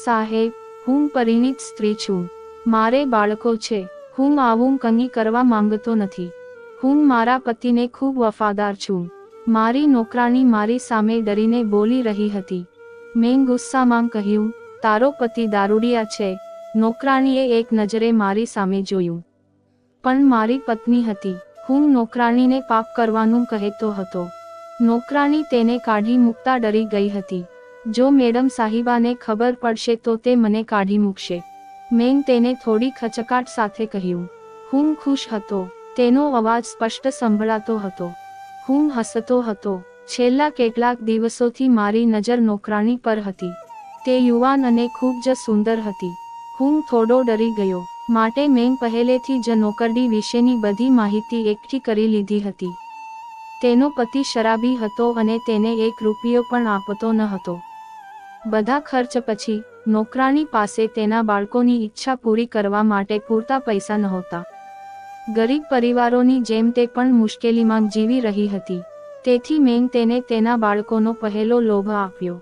સાહેબ, હું પરિણીત સ્ત્રી છું. મારે બાળકો છે. હું આવું કંઈ કરવા માંગતો નથી. હું મારા પતિને ખૂબ વફાદાર છું. મારી નોકરાણી મારી સામે ડરીને બોલી રહી હતી. મેં ગુસ્સામાં કહ્યું, તારો પતિ દારૂડિયા છે. નોકરાણીએ એક નજરે મારી સામે જોયું. પણ મારી પત્ની હતી. હું નોકરાણીને પાપ કરવાનું કહેતો હતો. નોકરાણી તેને કાઢી મૂકતા ડરી ગઈ હતી. જો મેડમ સાહિબાને ખબર પડશે તો તે મને કાઢી મૂકશે. મેં તેને થોડી ખચકાટ સાથે કહ્યું. હું ખુશ હતો. તેનો અવાજ સ્પષ્ટ સંભળાતો હતો. હું હસતો હતો. છેલ્લા કેટલાક દિવસોથી મારી નજર નોકરાણી પર હતી. તે યુવાન અને ખૂબ જ સુંદર હતી. હું થોડો ડરી ગયો, માટે મેં પહેલેથી જ નોકરડી વિશેની બધી માહિતી એકઠી કરી લીધી હતી. તેનો પતિ શરાબી હતો અને તેને 1 રૂપિયો પણ આપતો ન હતો. બધા ખર્ચ પછી નોકરાણી પાસે તેના બાળકોની ઈચ્છા પૂરી કરવા માટે પૂરતા પૈસા નહોતા. ગરીબ પરિવારોની જેમ તે પણ મુશ્કેલીમાં જીવી રહી હતી. તેથી મેં તેને તેના બાળકોનો પહેલો લોભ આપ્યો.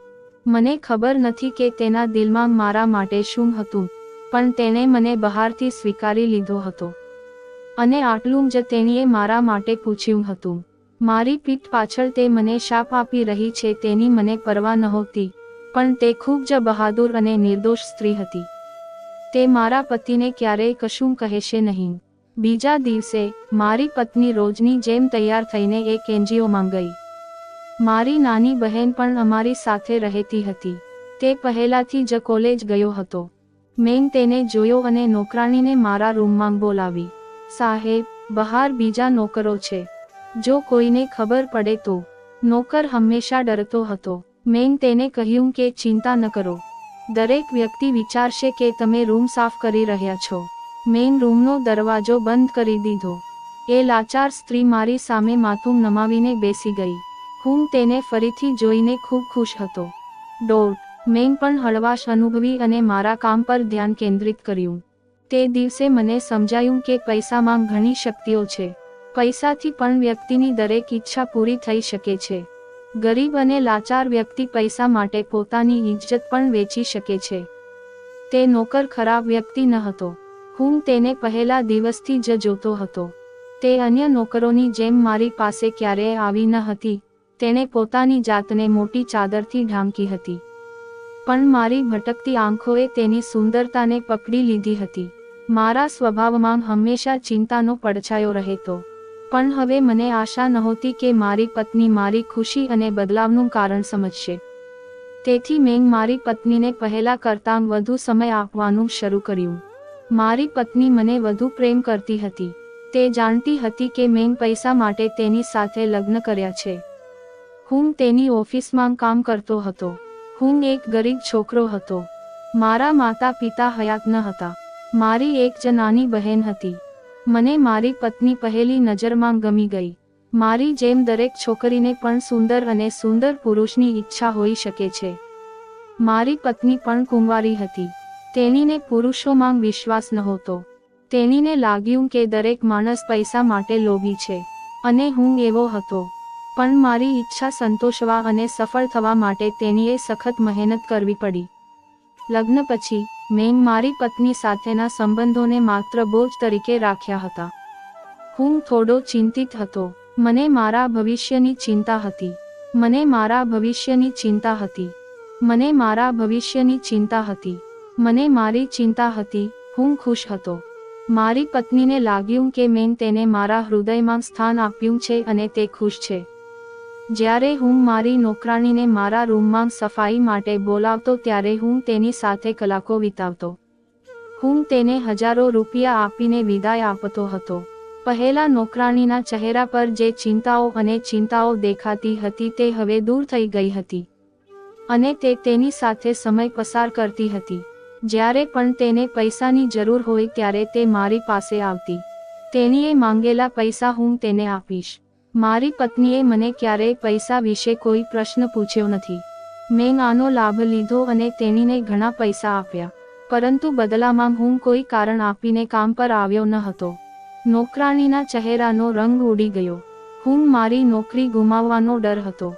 મને ખબર નથી કે તેના દિલમાં મારા માટે શું હતું, પણ તેણે મને બહારથી સ્વીકારી લીધો હતો. અને આટલું જ તેણીએ મારા માટે પૂછ્યું હતું. મારી પીઠ પાછળ તે મને શાપ આપી રહી છે તેની મને પરવા નહોતી, પણ તે ખૂબ જ બહાદુર અને નિર્દોષ સ્ત્રી હતી. તે મારા પતિને ક્યારેય કશું કહેશે નહીં. બીજા દિવસે મારી પત્ની રોજની જેમ તૈયાર થઈને એક એનજીઓમાં ગઈ. મારી નાની બહેન પણ અમારી સાથે રહેતી હતી. તે પહેલાથી જ કોલેજ ગયો હતો. મેં તેને જોયો અને નોકરાણીને મારા રૂમમાં બોલાવી. સાહેબ, બહાર બીજા નોકરો છે. જો કોઈને ખબર પડે તો. નોકર હંમેશા ડરતો હતો. મેં તેને કહ્યું કે ચિંતા ન કરો. દરેક વ્યક્તિ વિચારશે કે તમે રૂમ સાફ કરી રહ્યા છો. મેં રૂમનો દરવાજો બંધ કરી દીધો. એ લાચાર સ્ત્રી મારી સામે માથું નમાવીને બેસી ગઈ. હું તેને ફરીથી જોઈને ખૂબ ખુશ હતો. મેં પણ હળવાશ અનુભવી અને મારા કામ પર ધ્યાન કેન્દ્રિત કર્યું. તે દિવસે મને સમજાયું કે પૈસામાં ઘણી શક્તિઓ છે. પૈસાથી પણ વ્યક્તિની દરેક ઈચ્છા પૂરી થઈ શકે છે. ગરીબ અને લાચાર વ્યક્તિ પૈસા માટે પોતાની ઇજ્જત પણ વેચી શકે છે. તે નોકર ખરાબ વ્યક્તિ ન હતો. હું તેને પહેલા દિવસથી જ જોતો હતો. તે અન્ય નોકરોની જેમ મારી પાસે ક્યારેય આવી ન હતી. તેણે પોતાની જાતને મોટી ચાદરથી ઢાંકી હતી. પણ મારી ભટકતી આંખોએ તેની સુંદરતાને પકડી લીધી હતી. મારા સ્વભાવમાં હંમેશા ચિંતાનો પડછાયો રહેતો. પણ હવે મને આશા નહોતી કે મારી પત્ની મારી ખુશી અને બદલાવનું કારણ સમજશે. તેથી મેં મારી પત્નીને પહેલા કરતાં વધુ સમય આપવાનું શરૂ કર્યું. મારી પત્ની મને વધુ પ્રેમ કરતી હતી. તે જાણતી હતી કે મેં પૈસા માટે તેની સાથે લગ્ન કર્યા છે. હું તેની ઓફિસમાં કામ કરતો હતો. હું એક ગરીબ છોકરો હતો. મારા માતા પિતા હયાત ન હતા. મારી એક જ નાની બહેન હતી. મને મારી પત્ની પહેલી નજરમાં ગમી ગઈ. મારી જેમ દરેક છોકરીને પણ સુંદર અને સુંદર પુરુષની ઈચ્છા હોઈ શકે છે. મારી પત્ની પણ કુંવારી હતી. તેણીને પુરુષોમાં વિશ્વાસ નહોતો. તેણીને લાગ્યું કે દરેક માણસ પૈસા માટે લોભી છે. અને હું એવો હતો. પણ મારી ઈચ્છા સંતોષવા અને સફળ થવા માટે તેણીએ સખત મહેનત કરવી પડી. લગ્ન પછી મેં મારી પત્ની સાથેના સંબંધોને માત્ર બોજ તરીકે રાખ્યા હતા. હું થોડો ચિંતિત હતો. મને મારા ભવિષ્યની ચિંતા હતી. મને મારા ભવિષ્યની ચિંતા હતી. મને મારા ભવિષ્યની ચિંતા હતી. મને મારી ચિંતા હતી. હું ખુશ હતો. મારી પત્નીને લાગ્યું કે મેં તેને મારા હૃદયમાં સ્થાન આપ્યું છે અને તે ખુશ છે. જ્યારે હું મારી નોકરાણીને મારા રૂમમાં સફાઈ માટે બોલાવતો ત્યારે હું તેની સાથે કલાકો વિતાવતો. હું તેને હજારો રૂપિયા આપીને વિદાય આપતો હતો. પહેલા નોકરાણીના ચહેરા પર જે ચિંતાઓ અને ચિંતાઓ દેખાતી હતી તે હવે દૂર થઈ ગઈ હતી. અને તે તેની સાથે સમય પસાર કરતી હતી. જ્યારે પણ તેને પૈસાની જરૂર હોય ત્યારે તે મારી પાસે આવતી. તેણીએ માંગેલા પૈસા હું તેને આપીશ. મારી પત્નીએ મને ક્યારેય પૈસા વિશે કોઈ પ્રશ્ન પૂછ્યો નથી. મેં આનો લાભ લીધો અને તેણીને ઘણા પૈસા આપ્યા. પરંતુ બદલામાં હું કોઈ કારણ આપીને કામ પર આવ્યો ન હતો. નોકરાણીના ચહેરાનો રંગ ઉડી ગયો. હું મારી નોકરી ગુમાવવાનો ડર હતો.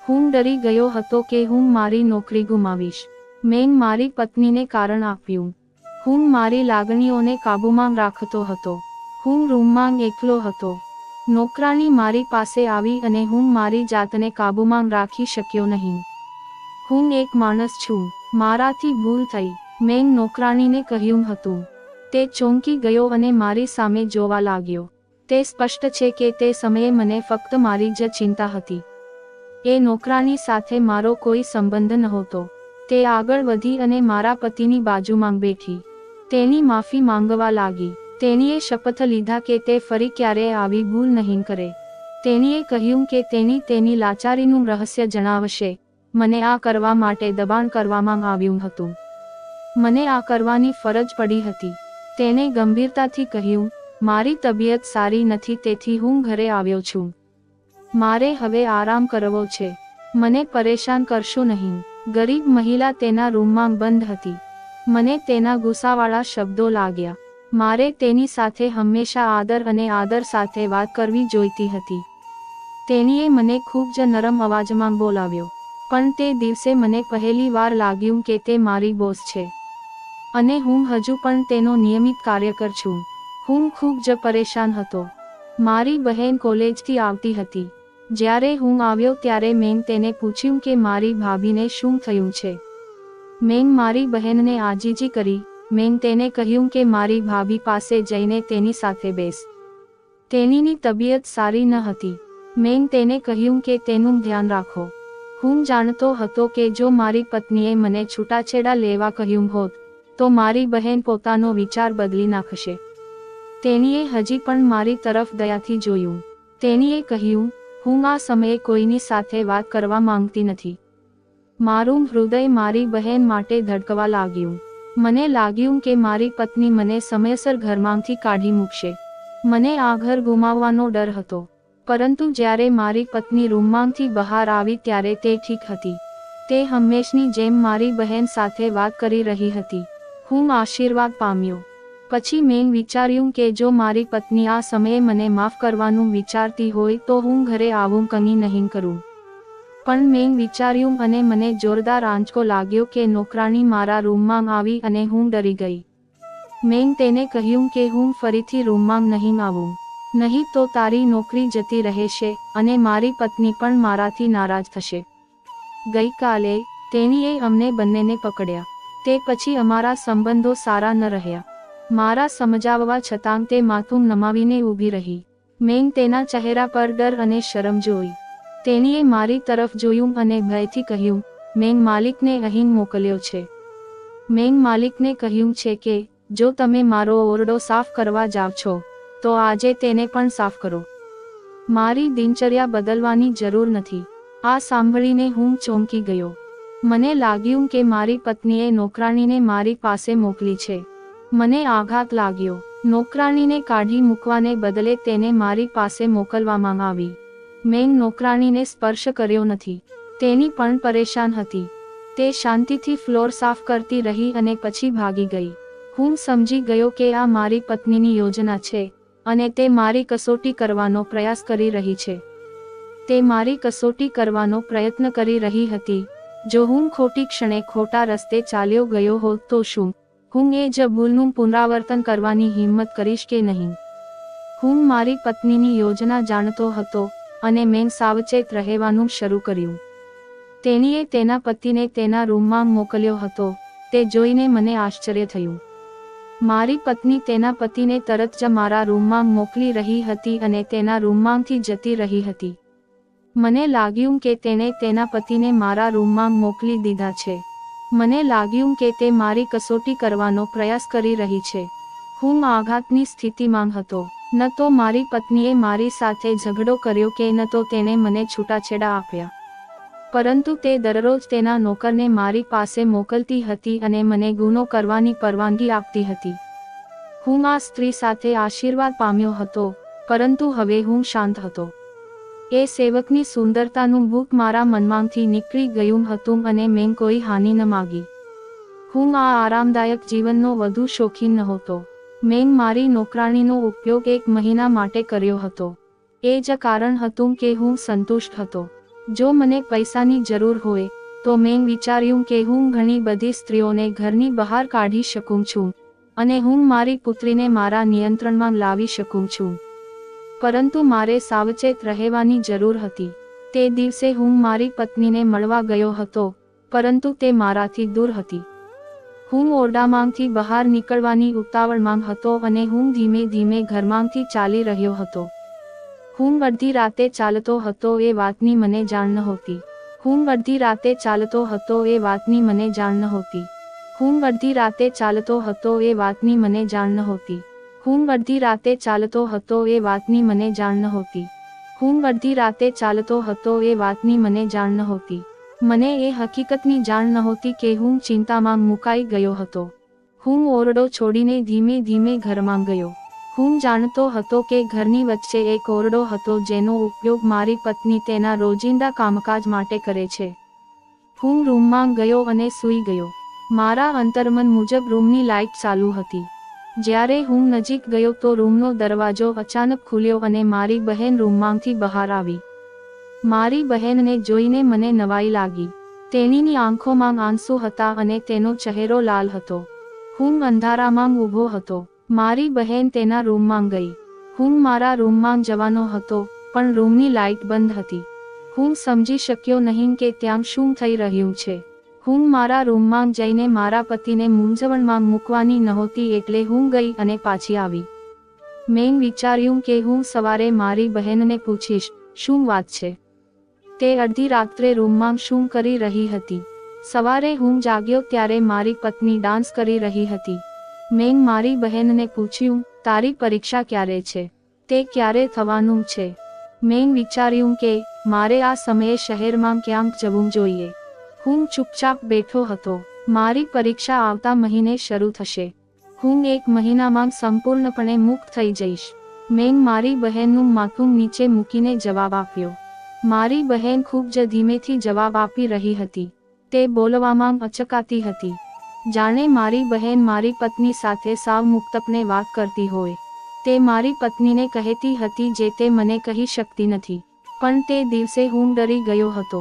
હું ડરી ગયો હતો કે હું મારી નોકરી ગુમાવીશ. મેં મારી પત્નીને કારણ આપ્યું. હું મારી લાગણીઓને કાબૂમાં રાખતો હતો. હું રૂમમાં એકલો હતો. નોકરાણી મારી પાસે આવી અને હું મારી જાતને કાબૂમાં રાખી શક્યો નહીં. હું એક માણસ છું, મારાથી ભૂલ થઈ, મેં નોકરાણીને કહ્યું હતું. તે ચોંકી ગયો અને મારી સામે જોવા લાગ્યો. તે સ્પષ્ટ છે કે તે સમયે મને ફક્ત મારી જ ચિંતા હતી. એ નોકરાણી સાથે મારો કોઈ સંબંધ નહોતો. તે આગળ વધી અને મારા પતિની બાજુમાં બેઠી. તેની માફી માંગવા લાગી. તેણીએ શપથ લીધા કે તે ફરી ક્યારેય આવી ભૂલ નહીં કરે. તેણીએ કહ્યું કે તેની લાચારીનું રહસ્ય જણાવશે. મને આ કરવા માટે દબાણ કરવામાં આવ્યું હતું. મને આ કરવાની ફરજ પડી હતી. તેણે ગંભીરતાથી કહ્યું, મારી તબિયત સારી નથી તેથી હું ઘરે આવ્યો છું. મારે હવે આરામ કરવો છે. મને પરેશાન કરશો નહીં. ગરીબ મહિલા તેના રૂમમાં બંધ હતી. મને તેના ગુસ્સાવાળા શબ્દો લાગ્યા. મારે તેની સાથે હંમેશા આદર અને આદર સાથે વાત કરવી જોઈતી હતી. તેણીએ મને ખૂબ જ નરમ અવાજમાં બોલાવ્યો. પણ તે દિવસે મને પહેલી વાર લાગ્યું કે તે મારી બોસ છે. અને હું હજુ પણ તેનો નિયમિત કાર્યકર છું. હું ખૂબ જ પરેશાન હતો. મારી બહેન કોલેજથી આવતી હતી. જ્યારે હું આવ્યો ત્યારે મેં તેને પૂછ્યું કે મારી ભાભીને શું થયું છે. મેં મારી બહેનને આજીજી કરી. મેં તેને કહ્યું કે મારી ભાભી પાસે જઈને તેની સાથે બેસ. તેણીની તબિયત સારી ન હતી. મેં તેને કહ્યું કે તેનું ધ્યાન રાખો. હું જાણતો હતો કે જો મારી પત્નીએ મને છૂટાછેડા લેવા કહ્યું હોત તો મારી બહેન પોતાનો વિચાર બદલી નાખશે. તેણીએ હજી પણ મારી તરફ દયાથી જોયું. તેણીએ કહ્યું, હું આ સમયે કોઈની સાથે વાત કરવા માંગતી નથી. મારું હૃદય મારી બહેન માટે ધડકવા લાગ્યું. મને લાગ્યું કે મારી પત્ની મને સમયસર ઘરમાંથી કાઢી મૂકશે. મને આ ઘર ગુમાવવાનો ડર હતો. પરંતુ જ્યારે મારી પત્ની રૂમમાંથી બહાર આવી ત્યારે તે ઠીક હતી. તે હંમેશની જેમ મારી બહેન સાથે વાત કરી રહી હતી. હું આશીર્વાદ પામ્યો. પછી મેં વિચાર્યું કે જો મારી પત્ની આ સમયે મને માફ કરવાનું વિચારતી હોય તો હું ઘરે આવું કંઈ નહીં કરું. પણ મેં વિચાર્યું અને મને જોરદાર આંચકો લાગ્યો કે નોકરાણી મારા રૂમમાં આવી અને હું ડરી ગઈ. મેં તેને કહ્યું કે હું ફરીથી રૂમમાં નહીં આવું. નહીં તો તારી નોકરી જતી રહેશે અને મારી પત્ની પણ મારાથી નારાજ થશે. ગઈકાલે તેણીએ અમને બંનેને પકડ્યા. તે પછી અમારા સંબંધો સારા ન રહ્યા. મારા સમજાવવા છતાં તે માથું નમાવીને ઊભી રહી. મેં તેના ચહેરા પર ડર અને શરમ જોઈ. તેણીએ મારી તરફ જોયું અને ભયથી કહ્યું, મેં માલિકને અહીં મોકલ્યો છે. મેં માલિકને કહ્યું છે કે જો તમે મારો ઓરડો સાફ કરવા જાવ છો તો આજે તેને પણ સાફ કરો. મારી દિનચર્યા બદલવાની જરૂર નથી. આ સાંભળીને હું ચોંકી ગયો. મને લાગ્યું કે મારી પત્નીએ નોકરાણીને મારી પાસે મોકલી છે. મને આઘાત લાગ્યો. નોકરાણીને કાઢી મૂકવાને બદલે તેને મારી પાસે મોકલવામાં આવી. મેં નોકરાણીને સ્પર્શ કર્યો નથી. તેની પણ પરેશાન હતી. તે શાંતિથી ફ્લોર સાફ કરતી રહી અને પછી ભાગી ગઈ. હું સમજી ગયો કે આ મારી પત્નીની યોજના છે અને તે મારી કસોટી કરવાનો પ્રયાસ કરી રહી છે. તે મારી કસોટી કરવાનો પ્રયત્ન કરી રહી હતી. જો હું ખોટી ક્ષણે ખોટા રસ્તે ચાલ્યો ગયો હોત તો શું હું એ જ ભૂલનું પુનરાવર્તન કરવાની હિંમત કરીશ કે નહીં? હું મારી પત્નીની યોજના જાણતો હતો અને મેં સાવચેત રહેવાનું શરૂ કર્યું. તેણીએ તેના પતિને તેના રૂમમાં મોકલ્યો હતો. તે જોઈને મને આશ્ચર્ય થયું. મારી પત્ની તેના પતિને તરત જ મારા રૂમમાં મોકલી રહી હતી અને તેના રૂમમાંથી જતી રહી હતી. મને લાગ્યું કે તેણે તેના પતિને મારા રૂમમાં મોકલી દીધા છે. મને લાગ્યું કે તે મારી કસોટી કરવાનો પ્રયાસ કરી રહી છે. હું આઘાતની સ્થિતિમાં હતો. ન તો મારી પત્નીએ મારી સાથે ઝઘડો કર્યો કે ન તો તેણે મને છૂટાછેડા આપ્યા. પરંતુ તે દરરોજ તેના નોકરને મારી પાસે મોકલતી હતી અને મને ગુનો કરવાની પરવાનગી આપતી હતી. હું આ સ્ત્રી સાથે આશીર્વાદ પામ્યો હતો, પરંતુ હવે હું શાંત હતો. એ સેવકની સુંદરતાનું ભૂખ મારા મનમાંથી નીકળી ગયું હતું અને મેં કોઈ હાનિ ન માગી. હું આ આરામદાયક જીવનનો વધુ શોખીન નહોતો. મેં મારી નોકરાણીનો ઉપયોગ 1 મહિના માટે કર્યો હતો. એ જ કારણ હતું કે હું સંતુષ્ટ હતો. જો મને પૈસાની જરૂર હોય તો મેં વિચાર્યું કે હું ઘણી બધી સ્ત્રીઓને ઘરની બહાર કાઢી શકું છું અને હું મારી પુત્રીને મારા નિયંત્રણમાં લાવી શકું છું. પરંતુ મારે સાવચેત રહેવાની જરૂર હતી. તે દિવસે હું મારી પત્નીને મળવા ગયો હતો, પરંતુ તે મારાથી દૂર હતી. હું ઓરડામાંથી બહાર નીકળવાની ઉતાવળમાં હતો અને હું ધીમે ધીમે ઘરમાંથી ચાલી રહ્યો હતો. હું અડધી રાતે ચાલતો હતો એ વાતની મને જાણ નહોતી. હું અડધી રાતે ચાલતો હતો એ વાતની મને જાણ નહોતી. હું અડધી રાતે ચાલતો હતો એ વાતની મને જાણ નહોતી. હું અડધી રાતે ચાલતો હતો એ વાતની મને જાણ નહોતી. હું અડધી રાતે ચાલતો હતો એ વાતની મને જાણ નહોતી. મને એ હકીકતની જાણ નહોતી કે હું ચિંતામાં મુકાઈ ગયો હતો. હું ઓરડો છોડીને ધીમે ધીમે ઘરમાં ગયો. હું જાણતો હતો કે ઘરની વચ્ચે એક ઓરડો હતો જેનો ઉપયોગ મારી પત્ની તેના રોજિંદા કામકાજ માટે કરે છે. હું રૂમમાં ગયો અને સૂઈ ગયો. મારા અંતર્મન મુજબ રૂમની લાઇટ ચાલુ હતી. જ્યારે હું નજીક ગયો તો રૂમનો દરવાજો અચાનક ખુલ્યો અને મારી બહેન રૂમમાંથી બહાર આવી. મારી બહેનને જોઈને મને નવાઈ લાગી. તેણીની આંખોમાં આંસુ હતા અને તેનો ચહેરો લાલ હતો. હું અંધારામાં ઊભો હતો. મારી બહેન તેના રૂમમાં ગઈ. હું મારા રૂમમાં જવાનો હતો, પણ રૂમની લાઇટ બંધ હતી. હું સમજી શક્યો નહીં કે ત્યાં શું થઈ રહ્યું છે. હું મારા રૂમમાં જઈને મારા પતિને મૂંઝવણમાં મૂકવાની નહોતી એટલે હું ગઈ અને પાછી આવી. મેં વિચાર્યું કે હું સવારે મારી બહેનને પૂછીશ, શું વાત છે? તે અડધી રાત્રે રૂમમાં શું કરી રહી હતી? સવારે હું જાગ્યો ત્યારે મારી પત્ની ડાન્સ કરી રહી હતી. મેં મારી બહેનને પૂછ્યું, તારી પરીક્ષા ક્યારે છે? તે ક્યારે થવાનું છે? મેં વિચાર્યું કે મારે આ સમયે શહેરમાં ક્યાંક જવું જોઈએ. હું ચૂપચાપ બેઠો હતો. મારી પરીક્ષા આવતા મહિને શરૂ થશે. હું 1 મહિનામાં સંપૂર્ણપણે મુક્ત થઈ જઈશ. મેં મારી બહેનનું માથું નીચે મૂકીને જવાબ આપ્યો. મારી બહેન ખૂબ જ ધીમેથી જવાબ આપી રહી હતી. તે બોલવામાં અચકાતી હતી. જાણે મારી બહેન મારી પત્ની સાથે સાવ મુક્તપણે વાત કરતી હોય. તે મારી પત્નીને કહેતી હતી જે તે મને કહી શકતી નથી. પણ તે દિવસે હું ડરી ગયો હતો.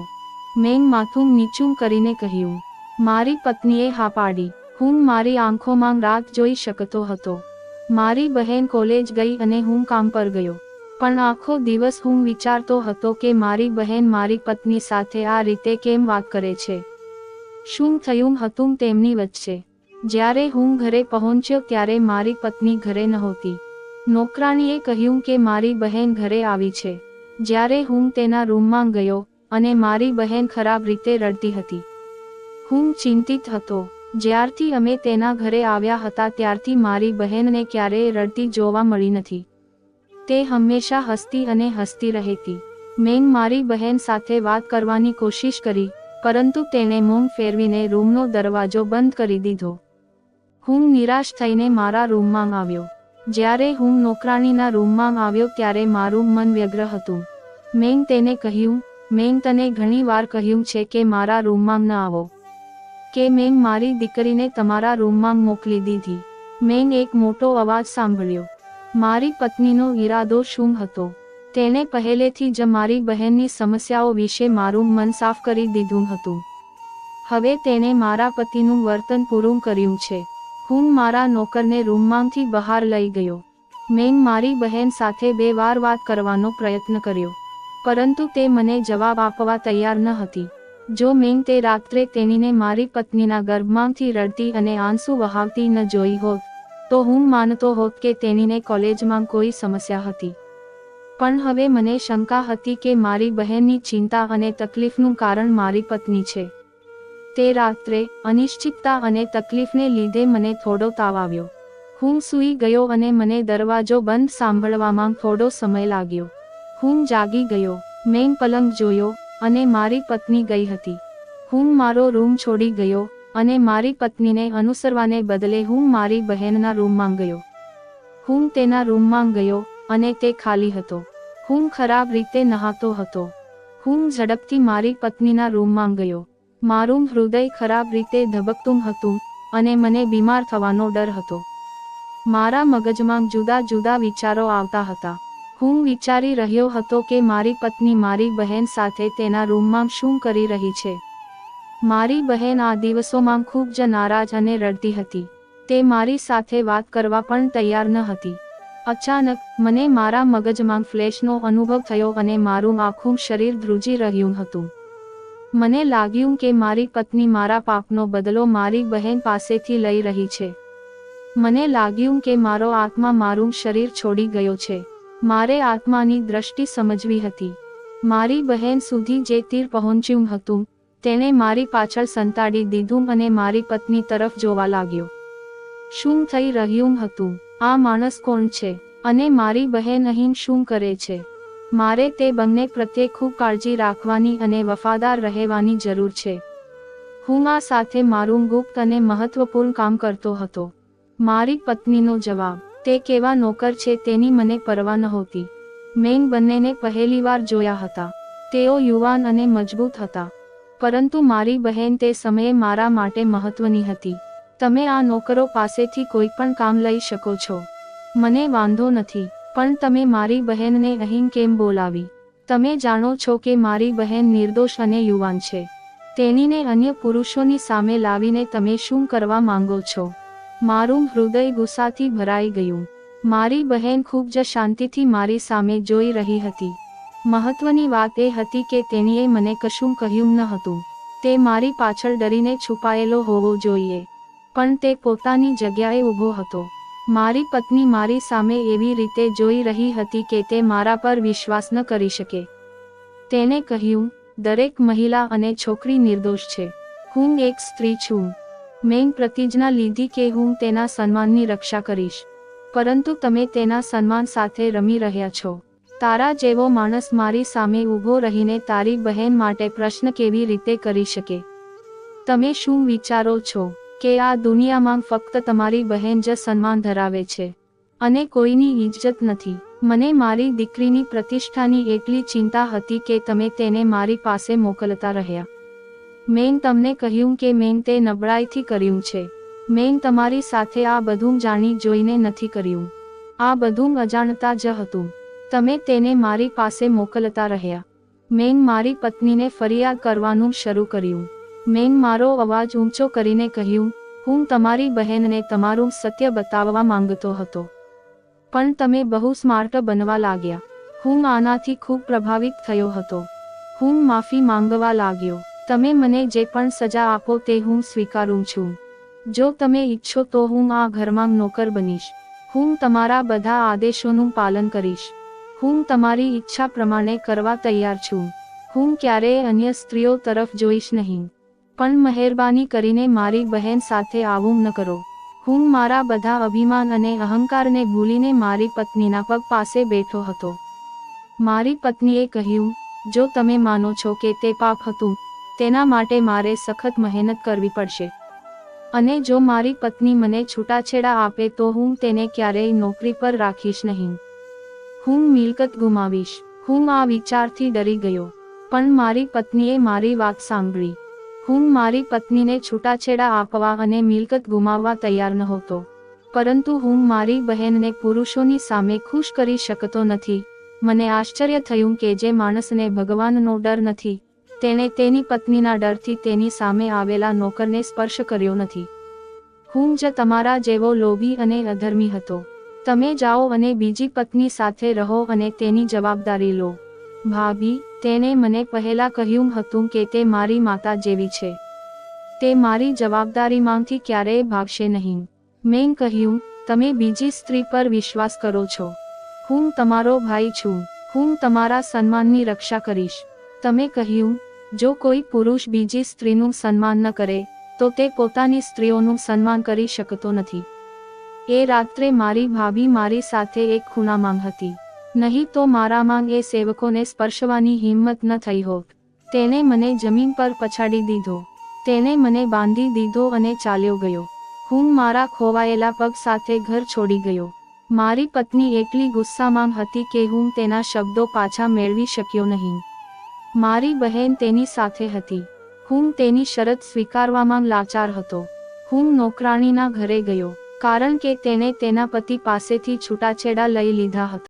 મેં માથું નીચું કરીને કહ્યું. મારી પત્નીએ હા પાડી. હું મારી આંખોમાં રાત જોઈ શકતો હતો. મારી બહેન કોલેજ ગઈ અને હું કામ પર ગયો. પણ આખો દિવસ હું વિચારતો હતો કે મારી બહેન મારી પત્ની સાથે આ રીતે કેમ વાત કરે છે. શું થયું હતું તેમની વચ્ચે? જ્યારે હું ઘરે પહોંચ્યો ત્યારે મારી પત્ની ઘરે નહોતી. નોકરાણીએ કહ્યું કે મારી બહેન ઘરે આવી છે. જ્યારે હું તેના રૂમમાં ગયો અને મારી બહેન ખરાબ રીતે રડતી હતી. હું ચિંતિત હતો. જ્યારથી અમે તેના ઘરે આવ્યા હતા ત્યારથી મારી બહેનને ક્યારેય રડતી જોવા મળી નથી. તે હંમેશા હસતી અને હસતી રહેતી. મેં મારી બહેન સાથે વાત કરવાની કોશિશ કરી, પરંતુ તેણે મોં ફેરવીને રૂમનો દરવાજો બંધ કરી દીધો. હું નિરાશ થઈને મારા રૂમમાં આવ્યો. જ્યારે હું નોકરાણીના રૂમમાં આવ્યો ત્યારે મારું મન વ્યગ્ર હતું. મેં તેને કહ્યું, મેં તને ઘણી વાર કહ્યું છે કે મારા રૂમમાં ન આવો. કે મેં મારી દીકરીને તમારા રૂમમાં મોકલી દીધી. મેં એક મોટો અવાજ સાંભળ્યો. મારી પત્નીનો ઈરાદો શું હતો? તેણે પહેલેથી જ મારી બહેનની સમસ્યાઓ વિશે મારું મન સાફ કરી દીધું હતું. હવે તેણે મારા પતિનું વર્તન પૂરું કર્યું છે. હું મારા નોકરને રૂમમાંથી બહાર લઈ ગયો. મેં મારી બહેન સાથે 2 વાર વાત કરવાનો પ્રયત્ન કર્યો, પરંતુ તે મને જવાબ આપવા તૈયાર ન હતી. જો મેં તે રાત્રે તેણીને મારી પત્નીના ગર્ભમાંથી રડતી અને આંસુ વહાવતી ન જોઈ હોત, તો હું માનતો હોત કે તેણીને કોલેજમાં કોઈ સમસ્યા હતી. પણ હવે મને શંકા હતી કે મારી બહેનની ચિંતા અને તકલીફનું કારણ મારી પત્ની છે. તે રાત્રે અનિશ્ચિતતા અને તકલીફને લીધે મને થોડો તાવ આવ્યો. હું સૂઈ ગયો અને મને દરવાજો બંધ સાંભળવામાં થોડો સમય લાગ્યો. હું જાગી ગયો. મેં પલંગ જોયો અને મારી પત્ની ગઈ હતી. હું મારો રૂમ છોડી ગયો અને મારી પત્નીને અનુસરવાને બદલે હું મારી બહેનના રૂમમાં ગયો. હું તેના રૂમમાં ગયો અને તે ખાલી હતો. હું ખરાબ રીતે નહાતો હતો. હું ઝડપથી મારી પત્નીના રૂમમાં ગયો. મારું હૃદય ખરાબ રીતે ધબકતું હતું અને મને બીમાર થવાનો ડર હતો. મારા મગજમાં જુદા જુદા વિચારો આવતા હતા. હું વિચારી રહ્યો હતો કે મારી પત્ની મારી બહેન સાથે તેના રૂમમાં શું કરી રહી છે. મારી બહેન આ દિવસોમાં ખૂબ જ નારાજ અને રડતી હતી. તે મારી સાથે વાત કરવા પણ તૈયાર ન હતી. અચાનક મને મારા મગજમાં ફ્લેશનો અનુભવ થયો અને મારું આખું શરીર ધ્રુજી રહ્યું હતું. મને લાગ્યું કે મારી પત્ની મારા પાપનો બદલો મારી બહેન પાસેથી લઈ રહી છે. મને લાગ્યું કે મારો આત્મા મારું શરીર છોડી ગયો છે. મારે આત્માની દ્રષ્ટિ સમજવી હતી. મારી બહેન સુધી જે તીર પહોંચ્યું હતું તેણે મારી પાછળ સંતાડી દીધું અને મારી પત્ની તરફ જોવા લાગ્યો. શું થઈ રહ્યું હતું? આ માણસ કોણ છે અને મારી બહેન અહીં શું કરે છે? મારે તે બંને પ્રત્યે ખૂબ કાળજી રાખવાની અને વફાદાર રહેવાની જરૂર છે. હું આ સાથે મારું ગુપ્ત અને મહત્વપૂર્ણ કામ કરતો હતો. મારી પત્નીનો જવાબ: તે કેવા નોકર છે તેની મને પરવા નહોતી. મેં બંનેને પહેલીવાર જોયા હતા. તેઓ યુવાન અને મજબૂત હતા, પરંતુ મારી બહેન તે સમયે મારા માટે મહત્વની હતી. તમે આ નોકરો પાસેથી કોઈ પણ કામ લઈ શકો છો, મને વાંધો નથી, પણ તમે મારી બહેનને અહીં કેમ બોલાવી? તમે જાણો છો કે મારી બહેન નિર્દોષ અને યુવાન છે. તેણીને અન્ય પુરુષોની સામે લાવીને તમે શું કરવા માંગો છો? મારું હૃદય ગુસ્સાથી ભરાઈ ગયું. મારી બહેન ખૂબ જ શાંતિથી મારી સામે જોઈ રહી હતી. મહત્વની વાત એ હતી કે તેણીએ મને કશું કહ્યું ન હતું. તે મારી પાછળ ડરીને છુપાયેલો હોવો જોઈએ, પણ તે પોતાની જગ્યાએ ઊભો હતો. મારી પત્ની મારી સામે એવી રીતે જોઈ રહી હતી કે તે મારા પર વિશ્વાસ ન કરી શકે. તેણે કહ્યું, દરેક મહિલા અને છોકરી નિર્દોષ છે. હું એક સ્ત્રી છું. મેં પ્રતિજ્ઞા લીધી કે હું તેના સન્માનની રક્ષા કરીશ, પરંતુ તમે તેના સન્માન સાથે રમી રહ્યા છો. તારા જેવો માણસ મારી સામે ઊભો રહીને તારી બહેન માટે પ્રશ્ન કેવી રીતે કરી શકે? તમે શું વિચારો છો કે આ દુનિયામાં ફક્ત તમારી બહેન જ સન્માન ધરાવે છે અને કોઈની ઇજ્જત નથી? મને મારી દીકરીની પ્રતિષ્ઠાની એટલી ચિંતા હતી કે તમે તેને મારી પાસે મોકલતા રહ્યા. મેં તમને કહ્યું કે મેં તે નબળાઈથી કર્યું છે. મેં તમારી સાથે આ બધું જાણી જોઈને નથી કર્યું. આ બધું અજાણતા જ હતું. તમે તેને મારી પાસે મોકલતા રહ્યા. મેં મારી પત્નીને ફરિયાદ કરવાનું શરૂ કર્યું. મેં મારો અવાજ ઊંચો કરીને કહ્યું, હું તમારી બહેનને તમારું સત્ય બતાવવા માંગતો હતો, પણ તમે બહુ સ્માર્ટ બનવા લાગ્યા. હું આનાથી ખૂબ પ્રભાવિત થયો હતો. હું માફી માંગવા લાગ્યો. તમે મને જે પણ સજા આપો તે હું સ્વીકારું છું. જો તમે ઈચ્છો તો હું આ ઘરમાં નોકર બનીશ. હું તમારા બધા આદેશોનું પાલન કરીશ. હું તમારી ઈચ્છા પ્રમાણે કરવા તૈયાર છું. હું ક્યારેય અન્ય સ્ત્રીઓ તરફ જોઈશ નહીં. પણ મહેરબાની કરીને મારી બહેન સાથે આવું ન કરો. હું મારા બધા અભિમાન અને અહંકારને ભૂલીને મારી પત્નીના પગ પાસે બેઠો હતો. મારી પત્નીએ કહ્યું, જો તમે માનો છો કે તે પાપ હતું, તેના માટે મારે સખત મહેનત કરવી પડશે. અને જો મારી પત્ની મને છૂટાછેડા આપે તો હું તેને ક્યારેય નોકરી પર રાખીશ નહીં. હું મિલકત ગુમાવીશ. હું આ વિચારથી ડરી ગયો, પણ મારી પત્નીએ મારી વાત સાંભળી. હું મારી પત્નીને છૂટાછેડા આપવા અને મિલકત ગુમાવવા તૈયાર નહોતો, પરંતુ હું મારી બહેનને પુરુષોની સામે ખુશ કરી શકતો નથી. મને આશ્ચર્ય થયું કે જે માણસને ભગવાનનો ડર નથી, તેણે તેની પત્નીના ડરથી તેની સામે આવેલા નોકરને સ્પર્શ કર્યો નથી. હું જ તમારા જેવો લોભી અને અધર્મી હતો. તમે જાઓ અને બીજી પત્ની સાથે રહો અને તેની જવાબદારી લો. ભાભી, તેણે મને પહેલા કહ્યું હતું કે તે મારી માતા જેવી છે. તે મારી જવાબદારીમાંથી ક્યારેય ભાગશે નહીં. મેં કહ્યું, તમે બીજી સ્ત્રી પર વિશ્વાસ કરો છો. હું તમારો ભાઈ છું. હું તમારા સન્માનની રક્ષા કરીશ. તમે કહ્યું, જો કોઈ પુરુષ બીજી સ્ત્રીનું સન્માન ન કરે તો તે પોતાની સ્ત્રીઓનું સન્માન કરી શકતો નથી. એ રાત્રે મારી ભાભી મારી સાથે એક ખૂણામાં હતી. નહીં તો મારામાં એ સેવકોને સ્પર્શવાની હિંમત ન થઈ હોત. તેણે મને જમીન પર પછાડી દીધો. તેણે મને બાંધી દીધો અને ચાલ્યો ગયો. હું મારા ખોવાયેલા પગ સાથે ઘર છોડી ગયો. મારી પત્ની એટલી ગુસ્સામાં હતી કે હું તેના શબ્દો પાછા મેળવી શક્યો નહીં. મારી બહેન તેની સાથે હતી. હું તેની શરત સ્વીકારવામાં લાચાર હતો. હું નોકરાણીના ઘરે ગયો, કારણ કે તેણે તેના પતિ પાસેથી છૂટાછેડા લઈ લીધા હતા.